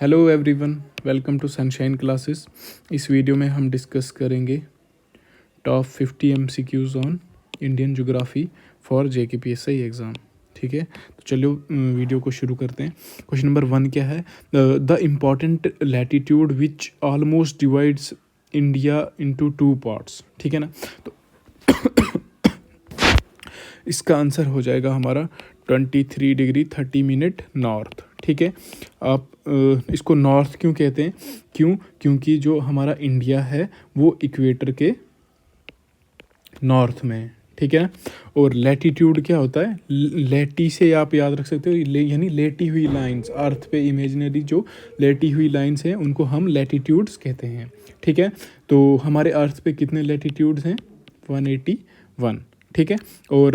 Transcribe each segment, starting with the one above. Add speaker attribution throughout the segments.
Speaker 1: Hello everyone, welcome to sunshine classes. इस video में हम डिस्कस करेंगे top 50 MCQs on Indian geography for JKPSC exam. ठीक है, तो चलिए वीडियो को शुरू करते हैं। क्वेश्चन नंबर 1 क्या है? The important latitude which almost divides India into two parts. ठीक है ना, तो इसका आंसर हो जाएगा हमारा 23 डिग्री 30 मिनट नॉर्थ। ठीक है, आप इसको नॉर्थ क्यों कहते हैं? क्योंकि जो हमारा इंडिया है वो इक्वेटर के नॉर्थ में है। ठीक है ना, और लैटिट्यूड क्या होता है? लेटी से आप याद रख सकते हो, यानी लेटी हुई लाइंस, अर्थ पे इमेजिनरी जो लेटी हुई लाइंस हैं उनको हम लैटिट्यूड्स कहते हैं। ठीक है, तो हमारे अर्थ पे कितने लैटिट्यूड्स हैं? 181। ठीक है, और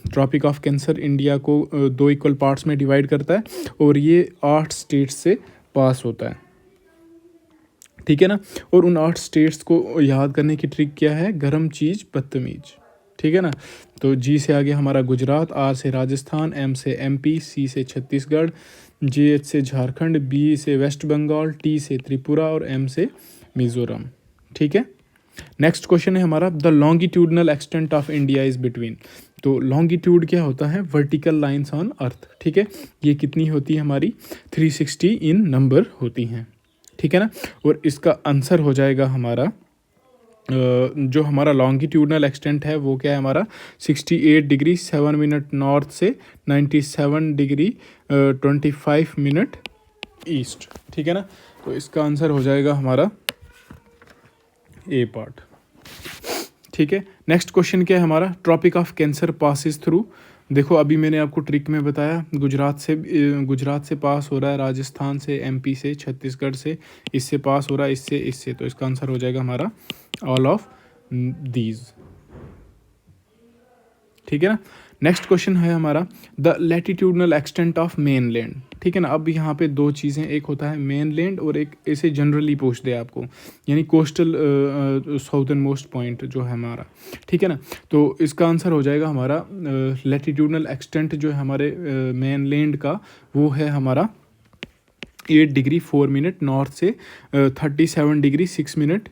Speaker 1: ट्रॉपिक ऑफ कैंसर इंडिया को दो इक्वल पार्ट्स में डिवाइड करता है और ये 8 स्टेट्स से पास होता है। ठीक है ना, और उन 8 स्टेट्स को याद करने की ट्रिक क्या है? गरम चीज़ बदतमीज। ठीक है ना, तो जी से आगे हमारा गुजरात, आर से राजस्थान, एम से एमपी, सी से छत्तीसगढ़, जे एच से झारखंड, बी से वेस्ट बंगाल, टी से त्रिपुरा और एम से मिजोरम। ठीक है, नेक्स्ट क्वेश्चन है हमारा, the longitudinal extent of India is between. तो लॉन्गिट्यूड क्या होता है? Vertical lines on earth. ठीक है, ये कितनी होती है हमारी? 360 इन नंबर होती हैं। ठीक है ना, और इसका आंसर हो जाएगा हमारा जो हमारा लॉन्गिट्यूडनल एक्सटेंट है वो क्या है हमारा? 68 डिग्री 7 मिनट नॉर्थ से 97 डिग्री 25 मिनट ईस्ट। ठीक है ना, तो इसका आंसर हो जाएगा हमारा ए पार्ट। ठीक है, नेक्स्ट क्वेश्चन क्या है हमारा? Tropic of cancer passes through. देखो अभी मैंने आपको ट्रिक में बताया, गुजरात से पास हो रहा है, राजस्थान से, एमपी से, छत्तीसगढ़ से, इससे पास हो रहा है, इससे, तो इसका आंसर हो जाएगा हमारा ऑल ऑफ दीज। ठीक है ना, नेक्स्ट क्वेश्चन है हमारा, the latitudinal extent of mainland. ठीक है ना, अब यहाँ पे दो चीज़ें, एक होता है मेनलैंड और एक ऐसे जनरली पूछ दे आपको, यानी कोस्टल साउथर्न मोस्ट पॉइंट जो है हमारा। ठीक है ना, तो इसका आंसर हो जाएगा हमारा लैटिट्यूडनल एक्सटेंट जो है हमारे मेनलैंड का, वो है हमारा 8 डिग्री 4 मिनट नॉर्थ से 37 डिग्री 6 मिनट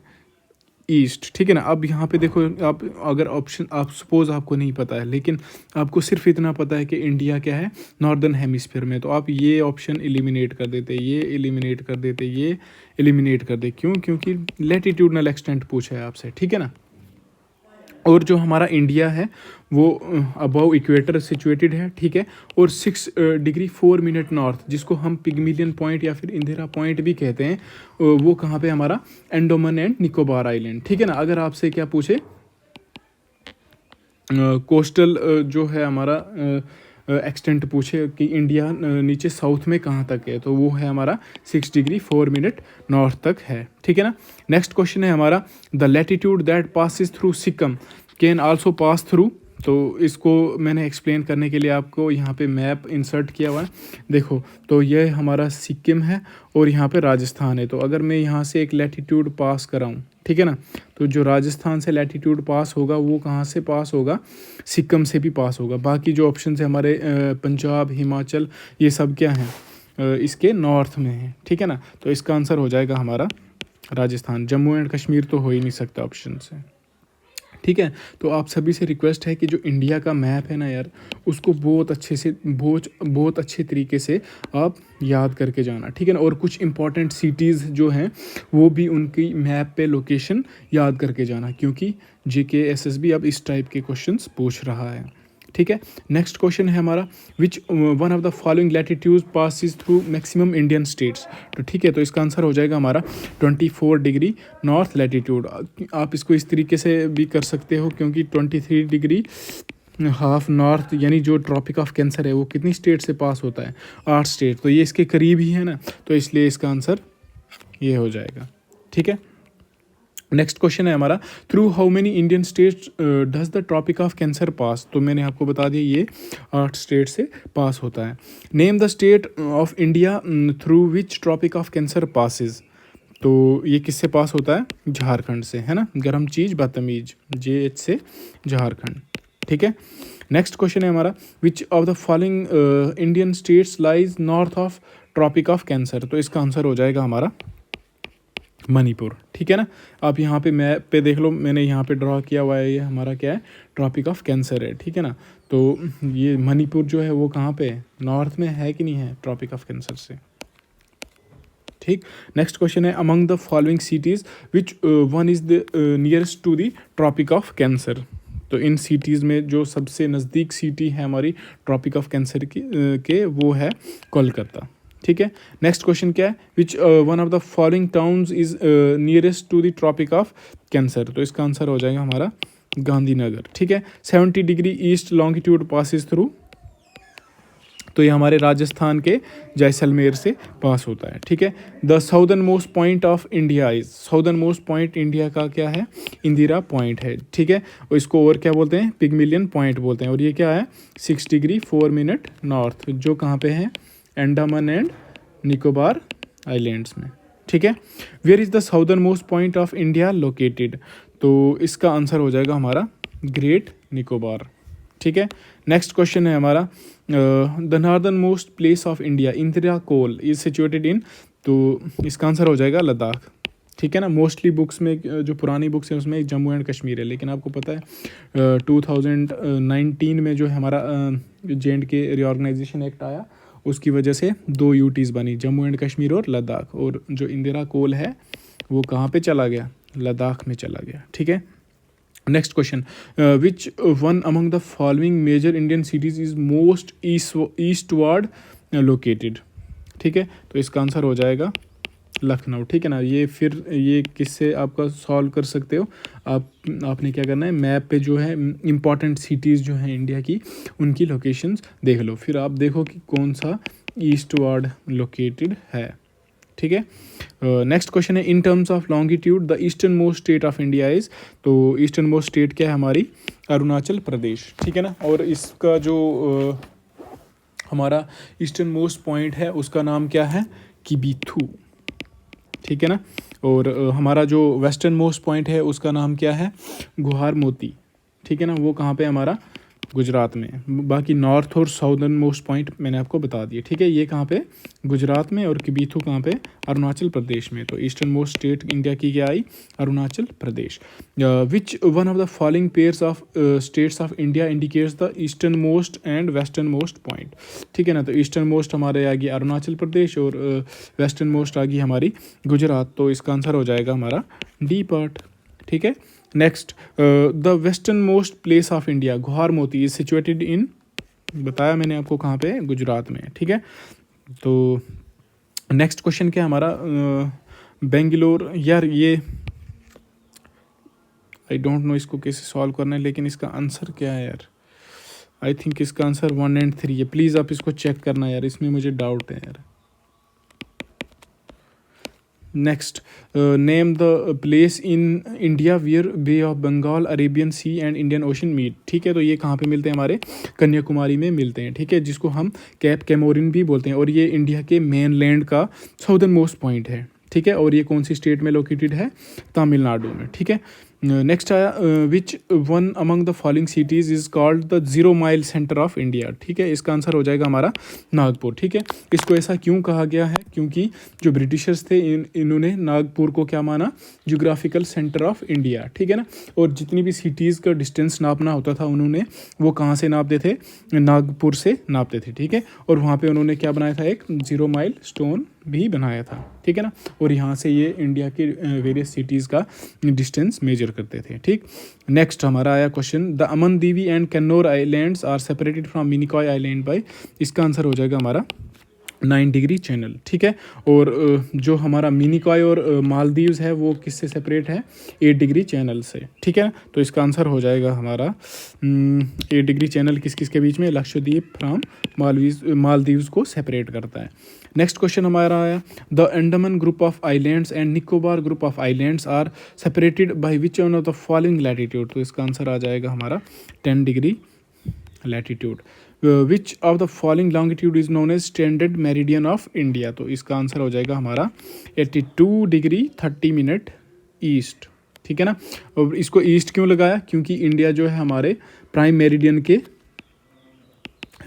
Speaker 1: ईस्ट। ठीक है ना, अब यहाँ पे देखो, आप अगर ऑप्शन, आप सपोज आपको नहीं पता है लेकिन आपको सिर्फ इतना पता है कि इंडिया क्या है? नॉर्दर्न हेमिस्फीयर में, तो आप ये ऑप्शन एलिमिनेट कर देते, ये एलिमिनेट कर देते, ये एलिमिनेट कर दे। क्यों? क्योंकि लैटिट्यूडनल एक्सटेंट पूछा है आपसे। ठीक है ना, और जो हमारा इंडिया है वो अबव इक्वेटर सिचुएटेड है। ठीक है, और 6 डिग्री 4 मिनट नॉर्थ, जिसको हम पिग्मिलियन पॉइंट या फिर इंदिरा पॉइंट भी कहते हैं, वो कहाँ पे हमारा? Andaman and Nicobar island. ठीक है ना, अगर आपसे क्या पूछे कोस्टल जो है हमारा एक्सटेंट पूछे कि इंडिया नीचे साउथ में कहाँ तक है, तो वो है हमारा 6 डिग्री 4 मिनट नॉर्थ तक है। ठीक है ना, नेक्स्ट क्वेश्चन है हमारा, the latitude that passes through Sikkim can also pass through. तो इसको मैंने एक्सप्लेन करने के लिए आपको यहाँ पे मैप इंसर्ट किया हुआ है। देखो, तो ये हमारा सिक्किम है और यहाँ पे राजस्थान है। तो अगर मैं यहाँ से एक लैटिट्यूड पास कराऊँ, ठीक है ना, तो जो राजस्थान से लैटिट्यूड पास होगा वो कहाँ से पास होगा? सिक्किम से भी पास होगा। बाकी जो ऑप्शन है हमारे पंजाब, हिमाचल, ये सब क्या हैं? इसके नॉर्थ में है। ठीक है ना, तो इसका आंसर हो जाएगा हमारा राजस्थान। जम्मू एंड कश्मीर तो हो ही नहीं सकता ऑप्शन से। ठीक है, तो आप सभी से रिक्वेस्ट है कि जो इंडिया का मैप है ना यार, उसको बहुत अच्छे से, बहुत अच्छे तरीके से आप याद करके जाना। ठीक है ना, और कुछ इंपॉर्टेंट सिटीज़ जो हैं वो भी उनकी मैप पे लोकेशन याद करके जाना, क्योंकि जीके एसएसबी अब इस टाइप के क्वेश्चंस पूछ रहा है। ठीक है, नेक्स्ट क्वेश्चन है हमारा, विच one of the following latitude passes through maximum Indian states. तो ठीक है, तो इसका आंसर हो जाएगा हमारा 24 डिग्री नॉर्थ लैटिट्यूड। आप इसको इस तरीके से भी कर सकते हो, क्योंकि 23 डिग्री हाफ नॉर्थ, यानी जो ट्रॉपिक ऑफ कैंसर है वो कितनी स्टेट से पास होता है? 8 स्टेट, तो ये इसके करीब ही है ना, तो इसलिए इसका आंसर ये हो जाएगा। ठीक है, नेक्स्ट क्वेश्चन है हमारा, through how many Indian states does the tropic of cancer pass. तो मैंने आपको बता दिया ये 8 स्टेट से पास होता है। Name the state of India through which tropic of cancer passes. तो ये किससे पास होता है? झारखंड से, है ना, गरम चीज़ बदतमीज, JH से झारखंड। ठीक है, नेक्स्ट क्वेश्चन है हमारा, which of the following Indian states lies north of tropic of cancer, तो इसका आंसर हो जाएगा हमारा मणिपुर। ठीक है ना, आप यहाँ पे मैप पे देख लो, मैंने यहाँ पे ड्रॉ किया हुआ है, ये हमारा क्या है, ट्रॉपिक ऑफ कैंसर है। ठीक है ना, तो ये मणिपुर जो है वो कहाँ पे है, नॉर्थ में है कि नहीं है ट्रॉपिक ऑफ कैंसर से। ठीक, नेक्स्ट क्वेश्चन है among the following cities which one is the nearest to the tropic of cancer. तो इन सिटीज़ में जो सबसे नज़दीक सिटी है हमारी ट्रॉपिक ऑफ कैंसर की के वो है कोलकाता। ठीक है, नेक्स्ट क्वेश्चन क्या है, which one of the following towns is nearest to the tropic of cancer. तो इसका आंसर हो जाएगा हमारा गांधीनगर। ठीक है, 70 degree east longitude passes through, तो ये हमारे राजस्थान के जैसलमेर से पास होता है। ठीक है, the southern most point of India is, southern most point India का क्या है, इंदिरा पॉइंट है। ठीक है, और इसको और क्या बोलते हैं, पिगमिलियन पॉइंट बोलते हैं, और ये क्या है 6 डिग्री 4 मिनट नॉर्थ, जो कहाँ पे है, अंडमान एंड निकोबार आइलैंड्स में। ठीक है, where is the southern most point of India located. तो इसका आंसर हो जाएगा हमारा ग्रेट निकोबार। ठीक है, नेक्स्ट क्वेश्चन है हमारा the northern most place of India Indira Col is situated in, तो इसका आंसर हो जाएगा लद्दाख। ठीक है ना, मोस्टली बुक्स में जो पुरानी बुक्स हैं उसमें जम्मू एंड कश्मीर है, लेकिन आपको पता है 2019 में जो है हमारा J&K रीऑर्गेनाइजेशन एक्ट आया, उसकी वजह से 2 यूटीज़ बनी, जम्मू एंड कश्मीर और लद्दाख, और जो इंदिरा कोल है वो कहाँ पे चला गया, लद्दाख में चला गया। ठीक है, next question, which one among the following major Indian cities is most eastward located. ठीक है, तो इसका आंसर हो जाएगा लखनऊ। ठीक है ना, ये फिर ये किससे आपका सॉल्व कर सकते हो आपने क्या करना है, मैप पे जो है इंपॉर्टेंट सिटीज़ जो हैं इंडिया की उनकी लोकेशंस देख लो, फिर आप देखो कि कौन सा ईस्टवर्ड लोकेटेड है। ठीक है, नेक्स्ट क्वेश्चन है in terms of longitude the eastern most state of India is, तो ईस्टर्न मोस्ट स्टेट क्या है हमारी, अरुणाचल प्रदेश। ठीक है ना, और इसका जो हमारा ईस्टर्न मोस्ट पॉइंट है उसका नाम क्या है, किबीथू। ठीक है ना, और हमारा जो वेस्टर्न मोस्ट पॉइंट है उसका नाम क्या है, गुहार मोती। ठीक है ना, वो कहाँ पे हमारा, गुजरात में। बाकी नॉर्थ और साउदर्न मोस्ट पॉइंट मैंने आपको बता दिए। ठीक है, ये कहाँ पे, गुजरात में, और किबीथू कहाँ पे, अरुणाचल प्रदेश में। तो ईस्टर्न मोस्ट स्टेट इंडिया की क्या आई, Arunachal Pradesh. Which one of the following pairs of states of India indicates the eastern most and western most point. ठीक है ना, तो ईस्टर्न मोस्ट हमारे आ गई अरुणाचल प्रदेश, और वेस्टर्न मोस्ट आ गई हमारी गुजरात, तो इसका आंसर हो जाएगा हमारा डी पार्ट। ठीक है, next the western most place of India गुहार मोती इज सिचुएटेड इन, बताया मैंने आपको कहाँ पे, गुजरात में। ठीक है, तो नेक्स्ट क्वेश्चन क्या है हमारा, बेंगलोर, यार ये आई डोंट नो इसको कैसे सॉल्व करना है, लेकिन इसका आंसर क्या है यार, आई थिंक इसका आंसर 1 और 3 है। प्लीज़ आप इसको चेक करना यार, इसमें मुझे डाउट है यार। Next, name the place in India where Bay of Bengal, Arabian Sea and Indian Ocean meet. ठीक है, तो ये कहाँ पे मिलते हैं, हमारे कन्याकुमारी में मिलते हैं। ठीक है, जिसको हम कैप कैमोरिन भी बोलते हैं, और ये इंडिया के मेन लैंड का साउदर्न मोस्ट पॉइंट है। ठीक है, और ये कौन सी स्टेट में लोकेटेड है, तमिलनाडु में। ठीक है, नेक्स्ट आया विच one among the following cities is called the 0 mile centre of India. ठीक है, इसका आंसर हो जाएगा हमारा नागपुर। ठीक है, इसको ऐसा क्यों कहा गया है, क्योंकि जो ब्रिटिशर्स थे इन्होंने नागपुर को क्या माना, जियोग्राफिकल सेंटर ऑफ इंडिया। ठीक है ना, और जितनी भी सिटीज़ का डिस्टेंस नापना होता था उन्होंने वो कहाँ से नापते थे, नागपुर से नापते थे। ठीक है, और वहाँ पे उन्होंने क्या बनाया था, एक 0 माइल स्टोन भी बनाया था। ठीक है ना, और यहाँ से ये इंडिया के वेरियस सिटीज़ का डिस्टेंस मेजर करते थे। ठीक, नेक्स्ट हमारा आया question, the Amindivi and Cannanore islands are separated from Minicoy island by, इसका आंसर हो जाएगा हमारा 9 डिग्री चैनल। ठीक है, और जो हमारा मिनिकॉय और मालदीव्स है वो किससे सेपरेट है, 8 डिग्री चैनल से। ठीक है, तो इसका आंसर हो जाएगा हमारा 8 डिग्री चैनल किस किस के बीच में, लक्षद्वीप फ्रॉम मालदीव्स को सेपरेट करता है। नेक्स्ट क्वेश्चन हमारा आया, the Andaman group of islands and Nicobar group of islands are separated by which one of the following latitude. तो इसका आंसर आ जाएगा हमारा 10 degree latitude. Which of the following longitude is known as standard meridian of India. तो इसका answer हो जाएगा हमारा 82 डिग्री 30 मिनट ईस्ट। ठीक है ना, और इसको ईस्ट क्यों लगाया, क्योंकि इंडिया जो है हमारे प्राइम मेरिडियन के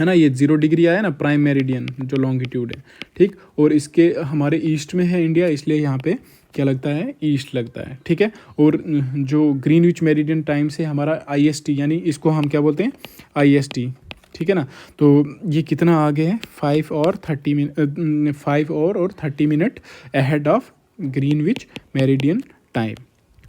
Speaker 1: है ना, ये 0 डिग्री आया ना प्राइम मेरिडियन जो लॉन्गिट्यूड है, ठीक। और इसके हमारे ईस्ट में है इंडिया, इसलिए यहाँ पे क्या लगता है, ईस्ट लगता है, ठीक है। और जो ग्रीनविच मेरिडियन टाइम से हमारा IST, यानी इसको हम क्या बोलते हैं, IST, ठीक है ना। तो ये कितना आगे है, 5 और 30 minute ahead of Greenwich meridian time,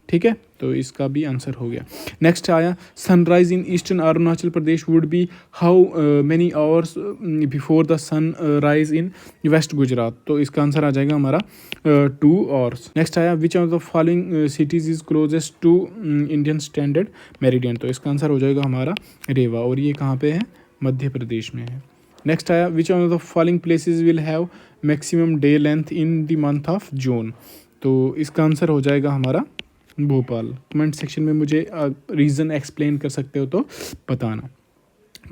Speaker 1: ठीक है। तो इसका भी आंसर हो गया। नेक्स्ट आया, sunrise in eastern Arunachal Pradesh would be how many hours before the sun rise in west Gujarat. तो इसका आंसर आ जाएगा हमारा 2 आवर्स। नेक्स्ट आया, which of the following cities is closest to Indian standard meridian. तो इसका आंसर हो जाएगा हमारा रेवा, और ये कहाँ पे है, मध्य प्रदेश में है। नेक्स्ट आया, which of the following places will have maximum day length in the month of June. तो इसका आंसर हो जाएगा हमारा भोपाल। कमेंट सेक्शन में मुझे रीज़न एक्सप्लेन कर सकते हो तो बताना,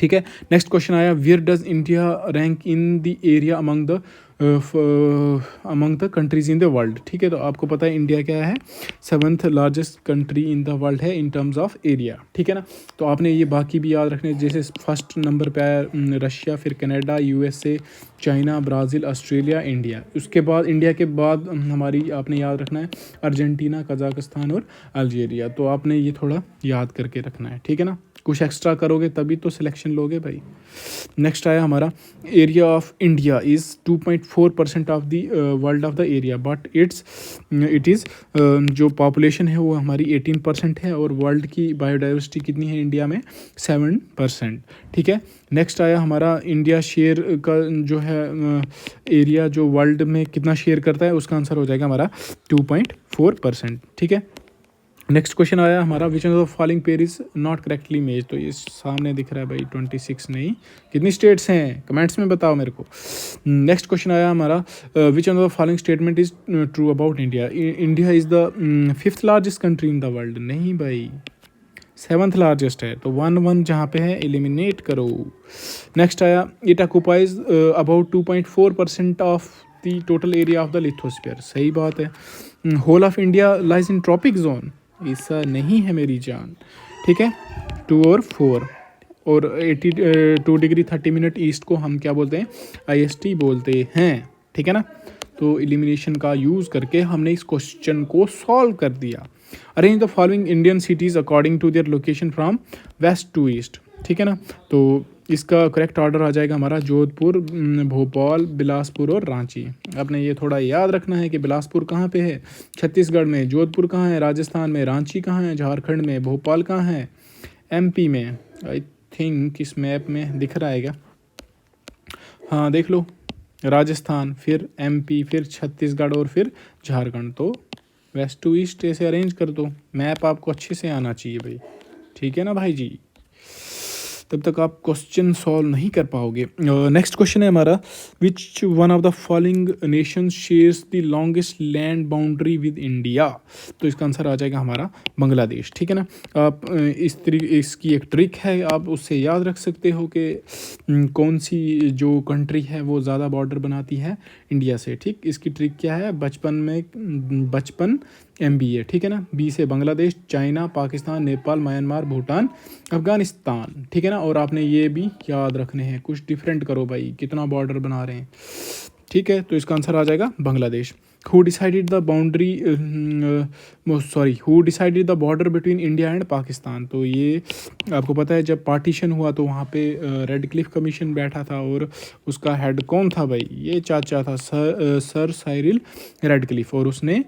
Speaker 1: ठीक है। नेक्स्ट क्वेश्चन आया, where does India rank in the area among the countries in the world, ठीक है। तो आपको पता है इंडिया क्या है, 7th largest country in the world है इन टर्म्स ऑफ एरिया, ठीक है ना। तो आपने ये बाकी भी याद रखने, जैसे फर्स्ट नंबर पे आया रशिया, फिर Canada, USA, China, Brazil, Australia, India. उसके बाद इंडिया के बाद हमारी आपने याद रखना है अर्जेंटीना, कजाकिस्तान और अल्जीरिया। तो आपने ये थोड़ा याद करके रखना है, ठीक है ना। कुछ एक्स्ट्रा करोगे तभी तो सिलेक्शन लोगे भाई। नेक्स्ट आया हमारा, area of India is 2.4% of the world of the area, but it is जो पॉपुलेशन है वो हमारी 18% है, और वर्ल्ड की बायोडाइवर्सिटी कितनी है इंडिया में, 7%, ठीक है। नेक्स्ट आया हमारा, इंडिया शेयर का जो है एरिया जो वर्ल्ड में कितना शेयर करता है, उसका आंसर हो जाएगा हमारा 2.4%, ठीक है। नेक्स्ट क्वेश्चन आया हमारा, which of the following pair is not correctly मेज। तो ये सामने दिख रहा है भाई, 26 नहीं, कितनी स्टेट्स हैं कमेंट्स में बताओ मेरे को। नेक्स्ट क्वेश्चन आया हमारा, which of the following statement is true about India. India is the 5th largest country in the world, नहीं भाई 7th लार्जेस्ट है। तो 1 जहाँ पे है एलिमिनेट करो। नेक्स्ट आया, it occupies about 2.4% of the total area of the lithosphere, सही बात है। Whole of India lies in tropic zone, ऐसा नहीं है मेरी जान, ठीक है। 2 और 4 और 82 डिग्री 30 मिनट ईस्ट को हम क्या बोलते हैं, IST बोलते हैं, ठीक है ना। तो एलिमिनेशन का यूज़ करके हमने इस क्वेश्चन को सॉल्व कर दिया। Arrange the following Indian cities according to their location from west to east, ठीक है ना। तो इसका करेक्ट ऑर्डर आ जाएगा हमारा जोधपुर, भोपाल, बिलासपुर और रांची। आपने ये थोड़ा याद रखना है कि बिलासपुर कहाँ पे है, छत्तीसगढ़ में, जोधपुर कहाँ है, राजस्थान में, रांची कहाँ है, झारखंड में, भोपाल कहाँ है, MP में। आई थिंक इस मैप में दिख रहा है क्या, हाँ देख लो, राजस्थान, फिर MP, फिर छत्तीसगढ़ और फिर झारखंड। तो वेस्ट टू ईस्ट ऐसे अरेंज कर दो, मैप आपको अच्छे से आना चाहिए भाई, ठीक है ना भाई जी, तब तक आप क्वेश्चन सॉल्व नहीं कर पाओगे। नेक्स्ट क्वेश्चन है हमारा, विच one of the following nation shares the longest land boundary with India. तो इसका आंसर आ जाएगा हमारा बांग्लादेश, ठीक है ना। आप इसकी एक ट्रिक है, आप उससे याद रख सकते हो कि कौन सी जो कंट्री है वो ज़्यादा बॉर्डर बनाती है इंडिया से, ठीक। इसकी ट्रिक क्या है, बचपन MBA, ठीक है ना। B से बांग्लादेश, चाइना, पाकिस्तान, नेपाल, म्यांमार, भूटान, अफगानिस्तान, ठीक है ना। और आपने ये भी याद रखने हैं, कुछ डिफरेंट करो भाई, कितना बॉर्डर बना रहे हैं, ठीक है। तो इसका आंसर आ जाएगा Bangladesh. Who decided the border between India and Pakistan. तो ये आपको पता है जब पार्टीशन हुआ तो वहाँ पे रेड क्लिफ कमीशन बैठा था, और उसका हेड कौन था भाई, ये चाचा था, सर साइरिल रेड क्लिफ। और उसने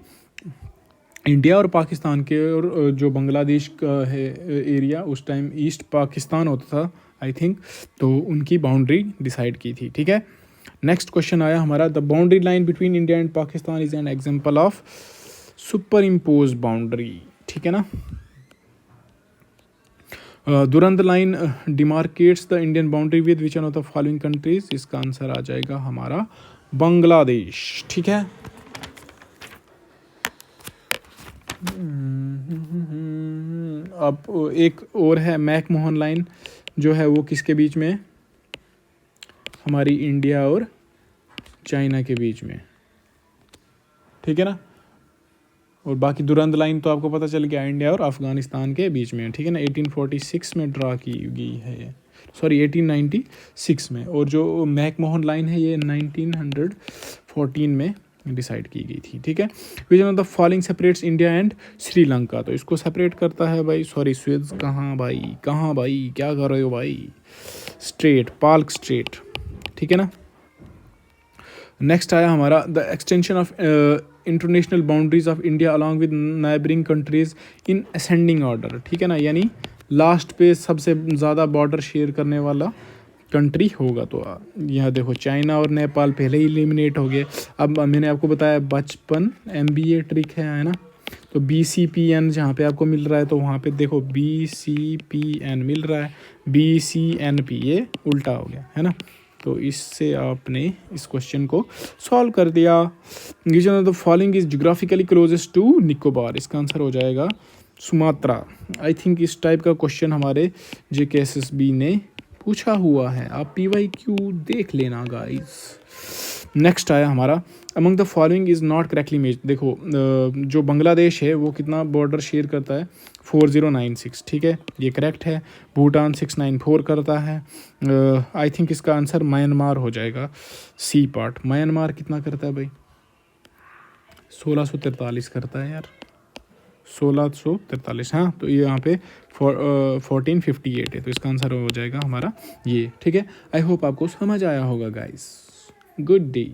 Speaker 1: इंडिया और पाकिस्तान के और जो बांग्लादेश का है एरिया, उस टाइम ईस्ट पाकिस्तान होता था आई थिंक, तो उनकी बाउंड्री डिसाइड की थी, ठीक है। नेक्स्ट क्वेश्चन आया हमारा, the boundary line between India and Pakistan is an example of super impose boundary, ठीक है ना। Durand line demarcates the Indian boundary with which one of the following countries. इसका आंसर आ जाएगा हमारा बांग्लादेश, ठीक है। अब एक और है मैकमोहन लाइन, जो है वो किसके बीच में, हमारी इंडिया और चाइना के बीच में, ठीक है ना। और बाकी दुरंत लाइन तो आपको पता चल गया, इंडिया और अफगानिस्तान के बीच में, ठीक है ना। 1846 में ड्रा की गई है, सॉरी 1896 में, और जो मैकमोहन लाइन है ये 1914 में डिसाइड की गई थी, ठीक है। Which one of the following separates India and Sri Lanka, तो इसको सेपरेट करता है भाई, सॉरी स्वेज कहाँ भाई क्या कर रहे हो भाई, स्ट्रेट, पाल्क स्ट्रेट, ठीक है ना। नेक्स्ट आया हमारा the extension of international boundaries of India along with neighbouring countries in ascending order, ठीक है ना, यानी लास्ट पे सबसे ज़्यादा बॉर्डर शेयर करने वाला कंट्री होगा। तो यहाँ देखो चाइना और नेपाल पहले ही एलिमिनेट हो गए। अब मैंने आपको बताया बचपन MBA ट्रिक है ना, तो BCPN जहाँ पे आपको मिल रहा है तो वहाँ पे देखो BCPN मिल रहा है, BCNP ये उल्टा हो गया है ना। तो इससे आपने इस क्वेश्चन को सॉल्व कर दिया। Which one of the following is geographically closest to Nicobar, इसका आंसर हो जाएगा सुमात्रा। आई थिंक इस टाइप का क्वेश्चन हमारे JKSSB ने पूछा हुआ है, आप PYQ देख लेना गाइस। नेक्स्ट आया हमारा among the following is not correctly match. देखो जो बांग्लादेश है वो कितना बॉर्डर शेयर करता है, 4096, ठीक है ये करेक्ट है। भूटान 694 करता है। आई थिंक इसका आंसर म्यांमार हो जाएगा, C पार्ट। म्यांमार कितना करता है भाई, 1643 करता है यार, 1643, हाँ। तो ये यहाँ पे 1458 है, तो इसका आंसर हो जाएगा हमारा ये, ठीक है। आई होप आपको समझ आया होगा गाइस। Good day.